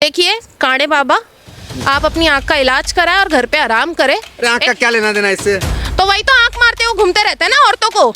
देखिए कांडे बाबा, आप अपनी आँख का इलाज कराएं और घर पे आराम करें। आँख का क्या लेना देना इससे? तो वही तो आँख मारते हुए घूमते रहते हैं ना औरतों को।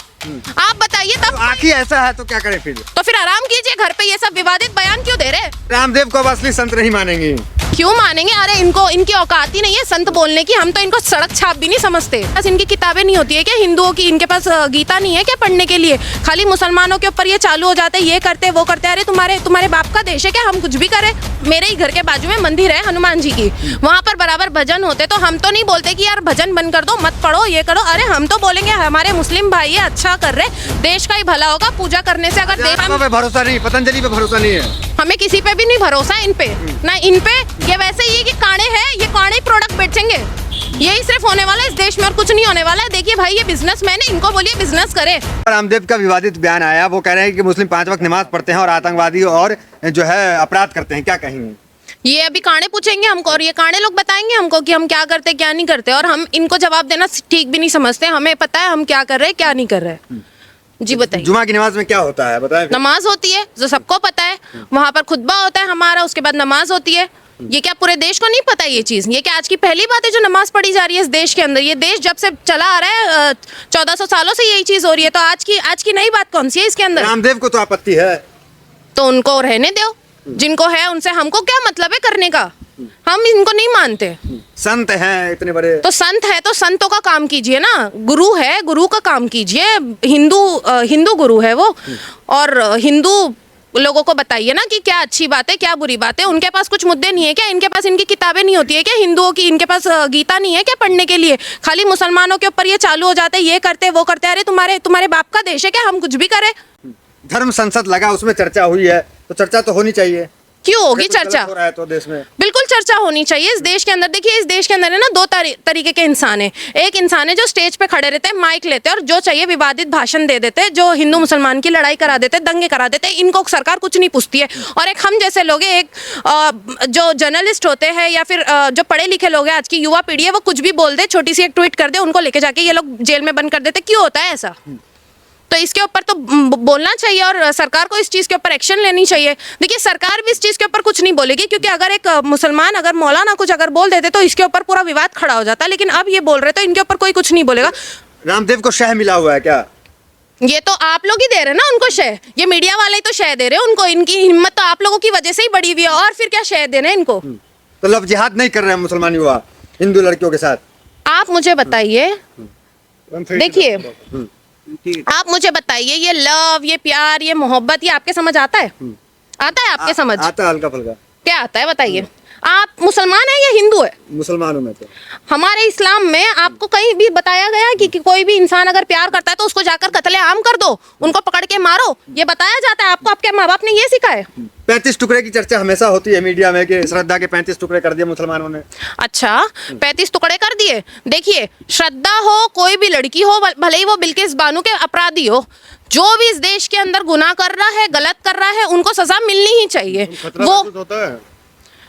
आप बताइए तब। आँख ही ऐसा है तो क्या करें फिर? तो फिर आराम कीजिए घर पे। ये सब विवादित बयान क्यों दे रहे? रामदेव को अब असली संत नहीं मानेंगे। क्यों मानेंगे? अरे इनकी औकात ही नहीं है संत बोलने की। हम तो इनको सड़क छाप भी नहीं समझते। बस इनकी किताबें नहीं होती है क्या हिंदुओं की? इनके पास गीता नहीं है क्या पढ़ने के लिए? खाली मुसलमानों के ऊपर ये चालू हो जाते, ये करते वो करते। अरे तुम्हारे बाप का देश है क्या हम कुछ भी करें? मेरे ही घर के बाजू में मंदिर है हनुमान जी की, वहाँ पर बराबर भजन होते। तो हम तो नहीं बोलते कि यार भजन बंद कर दो, मत पढ़ो, ये करो। अरे हम तो बोलेंगे हमारे मुस्लिम भाई ये अच्छा कर रहे, देश का ही भला होगा पूजा करने से। अगर देश पे भरोसा नहीं, पतंजलि पे भरोसा नहीं है, हमें किसी पे भी नहीं भरोसा इन पे ना इन पे। ये वैसे ही कि कांडे हैं, ये कांडे ही प्रोडक्ट बेचेंगे। यही सिर्फ होने वाला है इस देश में और कुछ नहीं होने वाला है। देखिए भाई ये बिजनेसमैन है, इनको बोलिए बिजनेस करे। रामदेव का विवादित बयान आया, वो कह रहे हैं कि मुस्लिम 5 वक्त नमाज पढ़ते हैं और आतंकवादी और जो है अपराध करते हैं, क्या कहेंगे? ये अभी कांडे पूछेंगे हमको और ये कांडे लोग बताएंगे हमको कि हम क्या करते क्या नहीं करते, और हम इनको जवाब देना ठीक भी नहीं समझते। हमें पता है हम क्या कर रहे हैं क्या नहीं कर रहे हैं। जी बताइए। जुमा की नमाज में क्या होता है बताएं? नमाज होती है जो सबको पता है, वहाँ पर खुतबा होता है हमारा, उसके बाद नमाज होती है। ये क्या पूरे देश को नहीं पता ये चीज? ये क्या आज की पहली बात है जो नमाज पढ़ी जा रही है इस देश के अंदर? ये देश जब से चला आ रहा है 1400 सालों से यही चीज हो रही है। तो आज की नई बात कौन सी है इसके अंदर? रामदेव को तो आपत्ति है तो उनको रहने दो, जिनको है उनसे हमको क्या मतलब है करने का? हम इनको नहीं मानते। संत हैं इतने बड़े, तो संत है तो संतों का काम कीजिए ना। गुरु है, गुरु का काम कीजिए। हिंदू गुरु है वो, और हिंदू लोगों को बताइए ना कि क्या अच्छी बात है क्या बुरी बात है। उनके पास कुछ मुद्दे नहीं है क्या? इनके पास इनकी किताबें नहीं होती है क्या हिंदुओं की? इनके पास गीता नहीं है क्या पढ़ने के लिए? खाली मुसलमानों के ऊपर ये चालू हो जाते, ये करते वो करते। अरे तुम्हारे बाप का देश है क्या हम कुछ भी करें? धर्म संसद लगा, उसमें चर्चा हुई है, तो चर्चा तो होनी चाहिए। क्यों होगी चर्चा? हो रहा है तो देश में बिल्कुल चर्चा होनी चाहिए इस देश के अंदर। देखिए इस देश के अंदर है ना दो तरीके के इंसान हैं। एक इंसान है जो स्टेज पे खड़े रहते हैं, माइक लेते हैं और जो चाहिए विवादित भाषण दे देते हैं, जो हिंदू मुसलमान की लड़ाई करा देते हैं, दंगे करा देते हैं। इनको सरकार कुछ नहीं पूछती है। और एक हम जैसे लोग हैं, एक जो जर्नलिस्ट होते हैं या फिर जो पढ़े लिखे लोग हैं, आज की युवा पीढ़ी है, वो कुछ भी बोल दे, छोटी सी एक ट्वीट कर दे, उनको लेके जाके ये लोग जेल में बंद कर देते। क्यों होता है ऐसा? तो इसके ऊपर तो बोलना चाहिए और सरकार को इस चीज़ के ऊपर एक्शन लेनी चाहिए। देखिए सरकार भी इस चीज़ के ऊपर कुछ नहीं बोलेगी, क्योंकि अगर एक मुसलमान अगर मौलाना कुछ अगर बोल देते तो इसके ऊपर पूरा विवाद खड़ा हो जाता। लेकिन अब ये बोल रहे तो इनके ऊपर कोई कुछ नहीं बोलेगा। रामदेव को शह मिला हुआ है क्या? ये तो आप लोग ही दे रहे हैं ना उनको शह। ये मीडिया वाले ही तो शह दे रहे हैं उनको। इनकी हिम्मत तो आप लोगों की वजह से ही बढ़ी हुई है, और फिर क्या शह देना है इनको? तो लव जिहाद नहीं कर रहे हैं मुसलमान युवा हिंदू लड़कियों के साथ? आप मुझे बताइए, देखिए आप मुझे बताइए, ये लव, ये प्यार, ये मोहब्बत, ये आपके समझ आता है? आता है आपके समझ? आता है हल्का फुल्का। क्या आता है बताइए? आप मुसलमान है या हिंदू है? मुसलमान हूं मैं तो। हमारे इस्लाम में आपको कहीं भी बताया गया है कि कोई भी इंसान अगर प्यार करता है तो उसको जाकर कत्ले आम कर दो, उनको पकड़ के मारो? ये बताया जाता है आपको? आपके माँ बाप ने ये सिखाया? 35 टुकड़े की चर्चा हमेशा होती है मीडिया में कि श्रद्धा के 35 टुकड़े कर दिए मुसलमानों ने। अच्छा 35 टुकड़े कर दिए? देखिए श्रद्धा हो, कोई भी लड़की हो, भले ही वो बिल्किस बानो के अपराधी हो, जो भी इस देश के अंदर गुनाह कर रहा है, गलत कर रहा है, उनको सजा मिलनी ही चाहिए। वो होता है,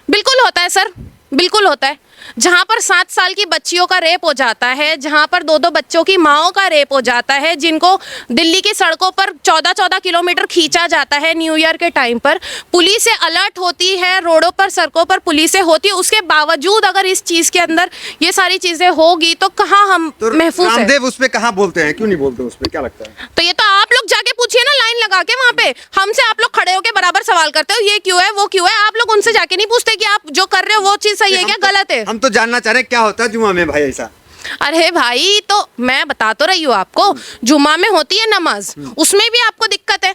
बिल्कुल होता है सर, बिल्कुल होता है। जहाँ पर 7 साल की बच्चियों का रेप हो जाता है, जहाँ पर 2-2 बच्चों की माओं का रेप हो जाता है, जिनको दिल्ली की सड़कों पर 14-14 किलोमीटर खींचा जाता है न्यू ईयर के टाइम पर, पुलिस अलर्ट होती है, रोडों पर सड़कों पर पुलिस होती है, उसके बावजूद अगर इस चीज़ के अंदर ये सारी चीज़ें होगी तो कहाँ हम तो महफूज है? रामदेव उस पे कहाँ बोलते हैं, क्यों नहीं बोलते उस पे, क्या लगता है? तो ये तो आप लोग जाके पूछिए ना लाइन लगा के वहाँ पे। हमसे आप लोग खड़े होके बराबर सवाल करते हो, ये क्यों है वो क्यों है। आप लोग उनसे जाके नहीं पूछते कि आप जो कर रहे हो वो चीज़ सही है क्या गलत है? हम तो जानना चाह रहे हैं क्या होता है जुमा में भाई ऐसा। अरे भाई तो मैं बता तो रही हूँ आपको, जुमा में होती है नमाज, उसमें भी आपको दिक्कत है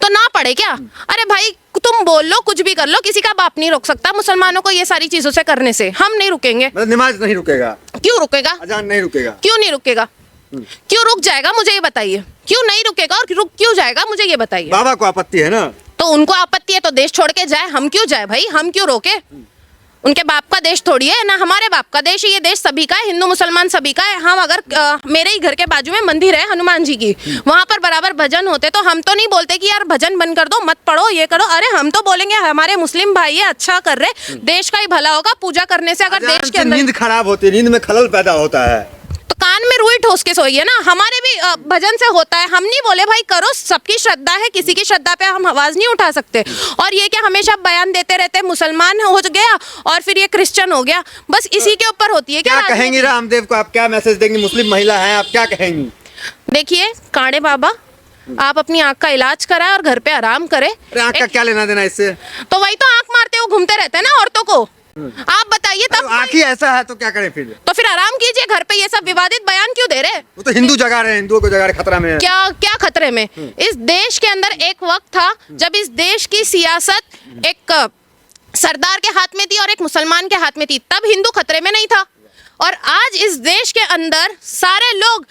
तो ना पढ़े क्या? अरे भाई तुम बोल लो कुछ भी कर लो, किसी का बाप नहीं रोक सकता मुसलमानों को ये सारी चीजों से करने से। हम नहीं रुकेंगे। मतलब नमाज नहीं रुकेगा? क्यों रुकेगा? अजान नहीं रुकेगा? क्यों नहीं रुकेगा? क्यों रुक जाएगा मुझे ये बताइए? क्यों नहीं रुकेगा और रुक क्यों जाएगा मुझे ये बताइए? बाबा को आपत्ति है ना? तो उनको आपत्ति है तो देश छोड़ के जाए, हम क्यों जाए भाई? हम क्यों रोके? उनके बाप का देश थोड़ी है ना, हमारे बाप का देश है। ये देश सभी का है, हिंदू मुसलमान सभी का है। हम अगर मेरे ही घर के बाजू में मंदिर है हनुमान जी की, वहाँ पर बराबर भजन होते, तो हम तो नहीं बोलते कि यार भजन बंद कर दो, मत पढ़ो, ये करो। अरे हम तो बोलेंगे हमारे मुस्लिम भाई ये अच्छा कर रहे, देश का ही भला होगा पूजा करने से। अगर देश के अंदर नींद खराब होती है, नींद में खलल पैदा होता है। तो कहाँ कान में रुई ठोस के सोइए ना। हमारे भी भजन से होता है, हम नहीं बोले भाई करो, सबकी श्रद्धा है, किसी की श्रद्धा पे हम आवाज नहीं उठा सकते। और ये क्या हमेशा बयान देते रहते हैं मुसलमान हो गया और फिर ये क्रिश्चियन हो गया, बस इसी के ऊपर होती है क्या कहेंगी रामदेव को आप, क्या मैसेज देंगी? मुस्लिम महिला हैं आप, क्या कहेंगी? देखिए कांडे बाबा, आप अपनी आंख का इलाज कराएं और घर पे आराम करें। अरे आंख का क्या लेना देना इससे? तो वही तो आंख मारते हुए घूमते रहते हैं ना औरतों को। आप बताइए तब आंख ही ऐसा है तो क्या करें फिर? तो फिर आराम कीजिए घर पे, ये सब विवादित बयान क्यों दे रहे? वो तो हिंदू जगा रहे हैं, हिंदुओं को जगा रहे, खतरा में है। क्या क्या खतरे में? इस देश के अंदर एक वक्त था जब इस देश की सियासत एक सरदार के हाथ में थी और एक मुसलमान के हाथ में थी, तब हिंदू खतरे में नहीं था। और आज इस देश के अंदर सारे लोग,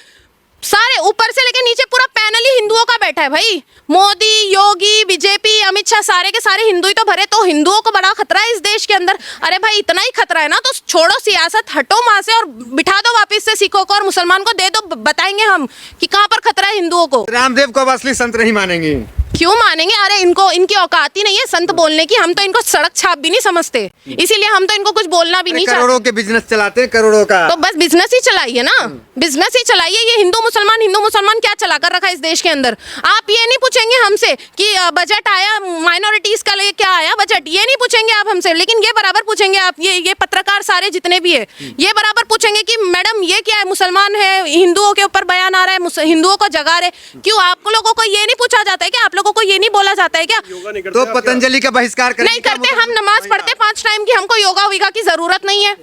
सारे ऊपर से लेके नीचे पूरा पैनल ही हिंदुओं का बैठा है भाई। मोदी, योगी, बीजेपी, अमित शाह, सारे के सारे हिंदू ही तो भरे, तो हिंदुओं को बड़ा खतरा है इस देश के अंदर। अरे भाई इतना ही खतरा है ना तो छोड़ो सियासत, हटो वहां से और बिठा दो वापस से सिखों को और मुसलमान को दे दो, बताएंगे हम कि कहाँ पर खतरा है हिंदुओं को। रामदेव को अब असली संत नहीं मानेंगे? क्यों मानेंगे? अरे इनको, इनकी औकात ही नहीं है संत बोलने की। हम तो इनको सड़क छाप भी नहीं समझते, इसीलिए हम तो इनको कुछ बोलना भी नहीं चाहते। करोड़ों के बिजनेस चलाते हैं, करोड़ों का। तो बस बिजनेस ही चलाइए ना, बिजनेस ही चलाइए। ये हिंदू मुसलमान क्या चला कर रखा है इस देश के अंदर? आप ये नहीं पूछेंगे हमसे कि बजट आया माइनॉरिटीज का लिए, क्या आया बजट, ये नहीं पूछेंगे आप हमसे। लेकिन ये बराबर पूछेंगे आप, ये पत्रकार सारे जितने भी है, ये बराबर पूछेंगे कि मैडम ये क्या है, मुसलमान है, हिंदुओं के ऊपर बयान आ रहा है, हिंदुओं को जगा रहे। क्यों आप लोगों को ये नहीं पूछा जाता है कि आप लोगों को ये नहीं बोला जाता है क्या? तो पतंजलि का बहिष्कार नहीं करते, हम नमाज पढ़ते 5 टाइम की, हमको योगा वीगा की जरूरत नहीं है।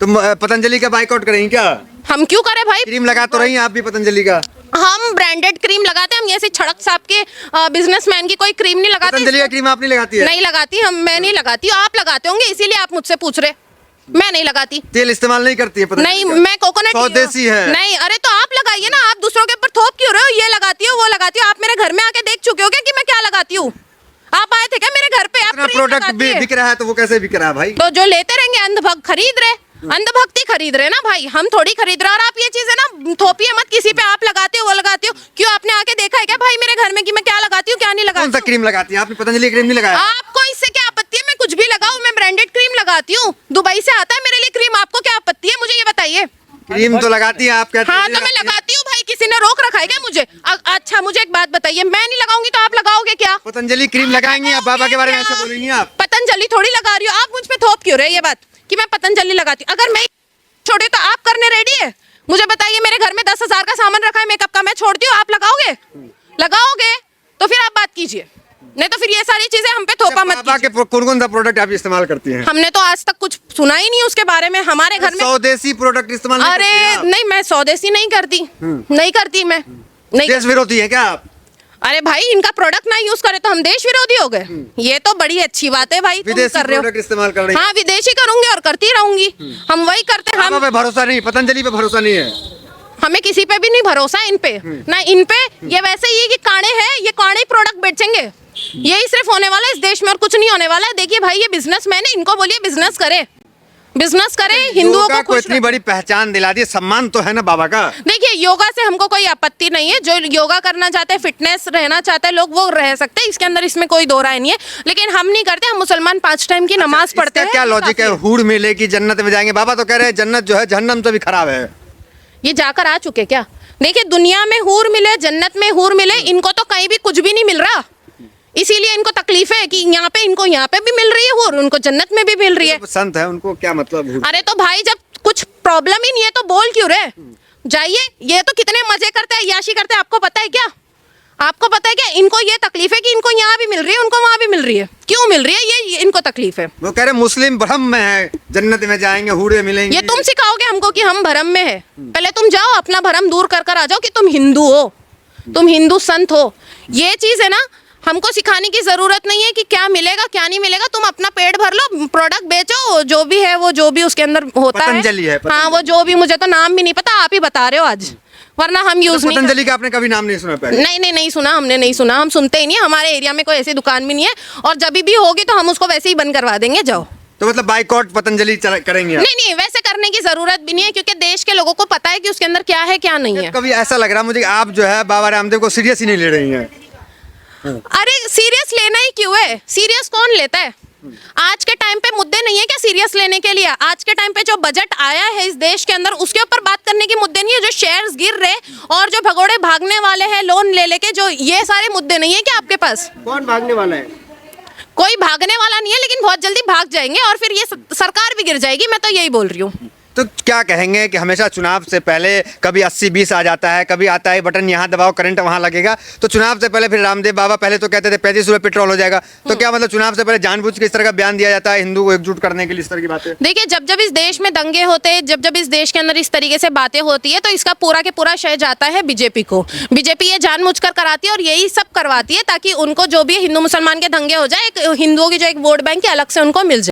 तो पतंजलि का बाइकआउट करेंगे क्या? हम क्यों करें भाई? क्रीम लगा तो रही हैं आप भी पतंजलि का? हम ब्रांडेड क्रीम लगाते हैं, हम ऐसे छड़क साहब के बिजनेसमैन की कोई क्रीम नहीं लगाते। पतंजलि का क्रीम आप नहीं लगाती है? नहीं लगाती, मैं नहीं लगाती हूँ, आप लगाते होंगे इसीलिए आप मुझसे पूछ रहे। मैं नहीं लगाती। तेल इस्तेमाल नहीं करती है पतंजलि नहीं, का? मैं कोकोनट स्वदेशी है। नहीं, अरे तो आप लगाइए ना, आप दूसरों के ऊपर थोप क्यों रहे हो? ये लगाती हो, वो लगाती हो। आप मेरे घर में आके देख चुके हो क्या कि मैं क्या लगाती हूँ? आप आए थे क्या मेरे घर पे? आप प्रोडक्ट बिक रहा है तो वो कैसे बिक रहा है भाई? तो जो लेते रहेंगे अंधभक्त खरीद रहे, अंधभक्ति खरीद रहे ना भाई, हम थोड़ी खरीद रहे। और आप ये चीजें ना थोपिए मत किसी पे, आप लगाते हो वो लगाते हो। क्यों आपने आके देखा है क्या भाई मेरे घर में कि मैं क्या लगाती हूँ क्या नहीं लगाती? कौन सा क्रीम लगाती है आपने? पतंजलि क्रीम नहीं लगाया? आपको इससे क्या आपत्ति है? मैं कुछ भी लगाऊं, मैं ब्रांडेड क्रीम लगाती हूँ, दुबई से आता है मेरे लिए क्रीम, आपको क्या आपत्ति है? मुझे ये बताइए। क्रीम तो लगाती है आप, कहते हैं हाँ तो मैं लगाती हूँ भाई, किसी ने रोक रखा है क्या मुझे? अच्छा मुझे एक बात बताइए, मैं नहीं लगाऊंगी तो आप लगाओगे क्या? पतंजलि क्रीम लगाएंगी आप? बाबा के बारे में ऐसे बोलेंगी आप? पतंजलि थोड़ी लगा रही हो आप, मुझ पे थोप क्यों रहे ये बात कि मैं पतंजलि लगाती हूँ? अगर मैं छोड़े तो आप करने रेडी है? मुझे बताइए, मेरे घर में 10,000 का सामान रखा है मेकअप का, मैं छोड़ती हूँ, आप लगाओगे? लगाओगे तो फिर आप बात कीजिए, नहीं तो फिर ये सारी चीजें हम पे थोपा मत बाबा के कौन सा प्रोडक्ट आप इस्तेमाल करती हैं? हमने तो आज तक कुछ सुना ही नहीं उसके बारे में। हमारे घर में स्वदेशी प्रोडक्ट इस्तेमाल नहीं अरे करती हैं आप? नहीं, मैं स्वदेशी नहीं करती, नहीं करती मैं नहीं। देश विरोधी है क्या आप? अरे भाई इनका प्रोडक्ट ना यूज करे तो हम देश विरोधी हो गए? ये तो बड़ी अच्छी बात है भाई, तुम विदेशी कर रहे हो। प्रोडक्ट इस्तेमाल कर रही हैं? हाँ विदेशी करूंगी और करती रहूंगी, हम वही करते हैं। बाबा पे भरोसा नहीं, पतंजलि पे भरोसा नहीं है? हमें किसी पे भी नहीं भरोसा, इन पे ना इन पे। ये वैसे ही कि कांडे हैं, ये कांडे प्रोडक्ट बेचेंगे, यही सिर्फ होने वाला है इस देश में और कुछ नहीं होने वाला है। देखिए भाई ये बिजनेसमैन है, इनको बोलिए बिजनेस करे, बिजनेस करे, हिंदुओं को खुश इतनी बड़ी पहचान दिला दी, सम्मान तो है ना बाबा का। देखिए योगा से हमको कोई आपत्ति नहीं है, जो योगा करना चाहते हैं, फिटनेस रहना चाहते हैं लोग, वो रह सकते हैं, इसके अंदर इसमें कोई दो राय नहीं है। लेकिन हम नहीं करते, हम मुसलमान 5 टाइम की नमाज पढ़ते हैं। क्या लॉजिक है? हूड़ मिलेगी, जन्नत में जाएंगे। बाबा तो कह रहे हैं जन्नत जो है जहन्नम से भी खराब है। ये जाकर आ चुके क्या? देखिए दुनिया में हूर मिले, जन्नत में हूर मिले, इनको तो कहीं भी कुछ भी नहीं मिल रहा, इसीलिए इनको तकलीफ है कि यहाँ पे इनको यहाँ पे भी मिल रही है हूर, उनको जन्नत में भी मिल रही है। संत है, उनको क्या मतलब? अरे तो भाई जब कुछ प्रॉब्लम ही नहीं है तो बोल क्यों रहे? जाइए, ये तो कितने मजे करते हैं, याशी करते हैं, आपको पता है क्या? आपको पता है क्या? इनको ये तकलीफ है कि इनको यहाँ भी मिल रही है, उनको वहाँ भी मिल रही है। क्यों मिल रही है? ये इनको तकलीफ है। वो कह रहे मुस्लिम भ्रम में है, जन्नत में जाएंगे, हूरे मिलेंगे। ये तुम सिखाओगे हमको कि हम भरम में है? पहले तुम जाओ अपना भरम दूर कर कर आ जाओ कि तुम हिंदू हो, तुम हिंदू संत हो। ये चीज है ना, हमको सिखाने की जरूरत नहीं है कि क्या मिलेगा क्या नहीं मिलेगा। तुम अपना पेट भर लो, प्रोडक्ट बेचो, जो भी है वो, जो भी उसके अंदर होता पतंजलि है, हाँ वो जो भी, मुझे तो नाम भी नहीं पता, आप ही बता रहे हो आज, वरना हम यूज नहीं। पतंजलि का आपने कभी नाम नहीं सुना? पहले नहीं सुना, हमने नहीं सुना, हम सुनते ही नहीं, हमारे एरिया में कोई ऐसी दुकान भी नहीं है, और जब भी होगी तो हम उसको वैसे ही बंद करवा देंगे। जाओ। तो मतलब बाइकआउट पतंजलि करेंगे आप? नहीं वैसे करने की जरूरत भी नहीं है, क्योंकि देश के लोगों को पता है कि उसके अंदर क्या है क्या नहीं है। कभी ऐसा लग रहा मुझे आप जो है बाबा रामदेव को सीरियस ही नहीं ले रही हैं? अरे सीरियस लेना ही क्यों है? सीरियस कौन लेता है? आज के टाइम पे मुद्दे नहीं है क्या सीरियस लेने के लिए? आज के टाइम पे जो बजट आया है इस देश के अंदर उसके ऊपर बात करने के मुद्दे नहीं है। जो शेयर्स गिर रहे और जो भगोड़े भागने वाले हैं लोन ले लेके, जो ये सारे मुद्दे नहीं है क्या आपके पास? कौन भागने वाला है? कोई भागने वाला नहीं है, लेकिन बहुत जल्दी भाग जाएंगे और फिर ये सरकार भी गिर जाएगी। मैं तो यही बोल रही हूँ। तो क्या कहेंगे कि हमेशा चुनाव से पहले कभी 80-20 आ जाता है, कभी आता है बटन यहाँ दबाओ करंट वहाँ लगेगा। तो चुनाव से पहले फिर रामदेव बाबा पहले तो कहते थे 35 रुपये पेट्रोल हो जाएगा। तो क्या मतलब चुनाव से पहले जानबूझ के इस तरह का बयान दिया जाता है हिंदू को एकजुट करने के लिए, इस तरह की बातें? देखिए, जब जब इस देश में दंगे होते हैं, जब जब इस देश के अंदर इस तरीके से बातें होती है, तो इसका पूरा के पूरा श्रेय जाता है बीजेपी को। बीजेपी ये जानबूझकर कराती है और यही सब करवाती है ताकि उनको जो भी हिंदू मुसलमान के दंगे हो जाए, हिंदुओं की जो एक वोट बैंक है अलग से उनको मिल जाए।